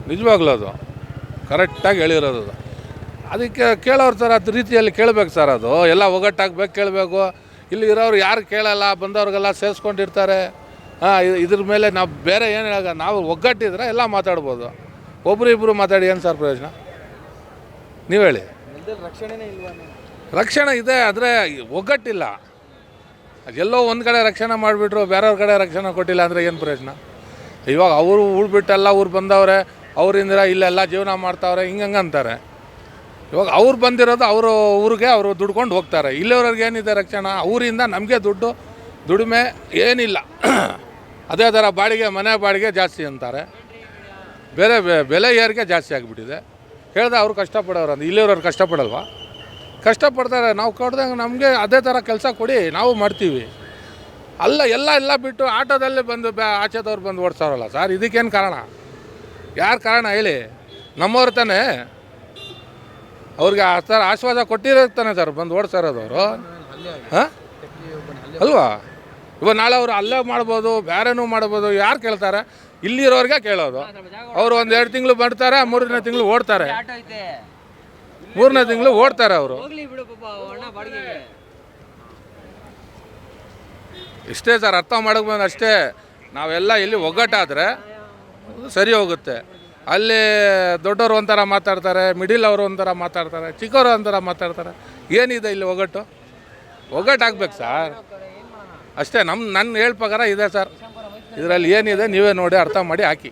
ನಿಜವಾಗ್ಲೂ ಅದು ಕರೆಕ್ಟಾಗಿ ಹೇಳಿರೋದು ಅದು. ಅದಕ್ಕೆ ಕೇಳೋರು ಸರ್ ಅದು ರೀತಿಯಲ್ಲಿ ಕೇಳಬೇಕು ಸರ್, ಅದು ಎಲ್ಲ ಒಗ್ಗಟ್ಟಾಗಬೇಕು, ಕೇಳಬೇಕು. ಇಲ್ಲಿ ಇರೋರು ಯಾರು ಕೇಳಲ್ಲ, ಬಂದವ್ರಿಗೆಲ್ಲ ಸೇರಿಸ್ಕೊಂಡಿರ್ತಾರೆ. ಇದ್ರ ಮೇಲೆ ನಾವು ಬೇರೆ ಏನು ಹೇಳೋಣ, ನಾವು ಒಗ್ಗಟ್ಟಿದ್ರೆ ಎಲ್ಲ ಮಾತಾಡ್ಬೋದು. ಒಬ್ಬರು ಇಬ್ಬರು ಮಾತಾಡಿ ಏನು ಸರ್ ಪ್ರಯೋಜನ, ನೀವು ಹೇಳಿ. ರಕ್ಷಣೆ ಇದೆ, ಆದರೆ ಒಗ್ಗಟ್ಟಿಲ್ಲ. ಎಲ್ಲೋ ಒಂದು ಕಡೆ ರಕ್ಷಣೆ ಮಾಡಿಬಿಟ್ರು, ಬೇರೆಯವ್ರ ಕಡೆ ರಕ್ಷಣೆ ಕೊಟ್ಟಿಲ್ಲ ಅಂದರೆ ಏನು ಪ್ರಯೋಜನ. ಇವಾಗ ಅವರು ಬಿಟ್ಟೆಲ್ಲ ಊರು ಬಂದವ್ರೆ, ಅವರಿಂದ ಇಲ್ಲೆಲ್ಲ ಜೀವನ ಮಾಡ್ತಾವ್ರೆ, ಹಿಂಗಂಗೆ ಅಂತಾರೆ. ಇವಾಗ ಅವ್ರು ಬಂದಿರೋದು ಅವರು ಊರಿಗೆ ಅವರು ದುಡ್ಕೊಂಡು ಹೋಗ್ತಾರೆ. ಇಲ್ಲಿಯವ್ರಿಗೆ ಏನಿದೆ ರಕ್ಷಣೆ, ಅವರಿಂದ ನಮಗೆ ದುಡಿಮೆ ಏನಿಲ್ಲ. ಅದೇ ಥರ ಬಾಡಿಗೆ, ಮನೆ ಬಾಡಿಗೆ ಜಾಸ್ತಿ ಅಂತಾರೆ, ಬೇರೆ ಬೆಲೆ ಏರಿಕೆ ಜಾಸ್ತಿ ಆಗಿಬಿಟ್ಟಿದೆ. ಹೇಳ್ದೆ ಅವ್ರು ಕಷ್ಟಪಡೋರು ಅಂತ, ಇಲ್ಲಿಯವ್ರವ್ರು ಕಷ್ಟಪಡಲ್ವಾ? ಕಷ್ಟಪಡ್ತಾರೆ. ನಾವು ಕೊಡ್ದಂಗೆ ನಮಗೆ ಅದೇ ಥರ ಕೆಲಸ ಕೊಡಿ, ನಾವು ಮಾಡ್ತೀವಿ. ಎಲ್ಲ ಬಿಟ್ಟು ಆಟೋದಲ್ಲೇ ಬಂದು ಆಚೆದವ್ರು ಬಂದು ಓಡಿಸೋರಲ್ಲ ಸರ್, ಇದಕ್ಕೇನು ಕಾರಣ? ಯಾರು ಕಾರಣ ಹೇಳಿ? ನಮ್ಮವ್ರು ತಾನೇ, ಅವ್ರಿಗೆ ಆ ಥರ ಆಶ್ವಾಸ ಕೊಟ್ಟಿರ್ತಾನೆ ಸರ್ ಬಂದು ಓಡಿಸೋರದವರು. ಹಾಂ ಅಲ್ವಾ? ಇವಾಗ ನಾಳೆ ಅವರು ಅಲ್ಲೇ ಮಾಡ್ಬೋದು, ಬೇರೆನೂ ಮಾಡ್ಬೋದು. ಯಾರು ಕೇಳ್ತಾರೆ? ಇಲ್ಲಿರೋರಿಗೆ ಕೇಳೋದು. ಅವರು ಒಂದು 2 ತಿಂಗಳು ಬರ್ತಾರೆ, 3ನೇ ತಿಂಗಳು ಓಡ್ತಾರೆ. 3ನೇ ತಿಂಗಳು ಓಡ್ತಾರೆ ಅವರು. ಇಷ್ಟೇ ಸರ್, ಅರ್ಥ ಮಾಡೋಕೆ ಬಂದು ಅಷ್ಟೇ. ನಾವೆಲ್ಲ ಇಲ್ಲಿ ಒಗ್ಗಟ್ಟಾದರೆ ಸರಿ ಹೋಗುತ್ತೆ. ಅಲ್ಲಿ ದೊಡ್ಡವರು ಒಂಥರ ಮಾತಾಡ್ತಾರೆ, ಮಿಡಿಲ್ ಅವರು ಒಂಥರ ಮಾತಾಡ್ತಾರೆ, ಚಿಕ್ಕವರು ಒಂಥರ ಮಾತಾಡ್ತಾರೆ. ಏನಿದೆ ಇಲ್ಲಿ ಒಗ್ಗಟ್ಟಾಗಬೇಕು ಸರ್, ಅಷ್ಟೇ. ನನ್ನ ಹೇಳ ಪ್ರಕಾರ ಇದೆ ಸರ್. ಇದರಲ್ಲಿ ಏನಿದೆ ನೀವೇ ನೋಡಿ ಅರ್ಥ ಮಾಡಿ ಹಾಕಿ.